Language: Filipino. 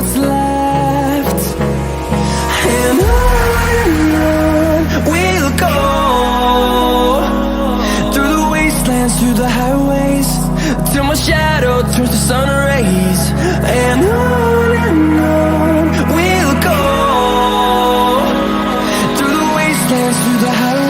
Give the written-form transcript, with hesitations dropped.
what's left. And on we'll go, through the wastelands, through the highways, till my shadow turns to sun rays. And on we'll go, through the wastelands, through the highways.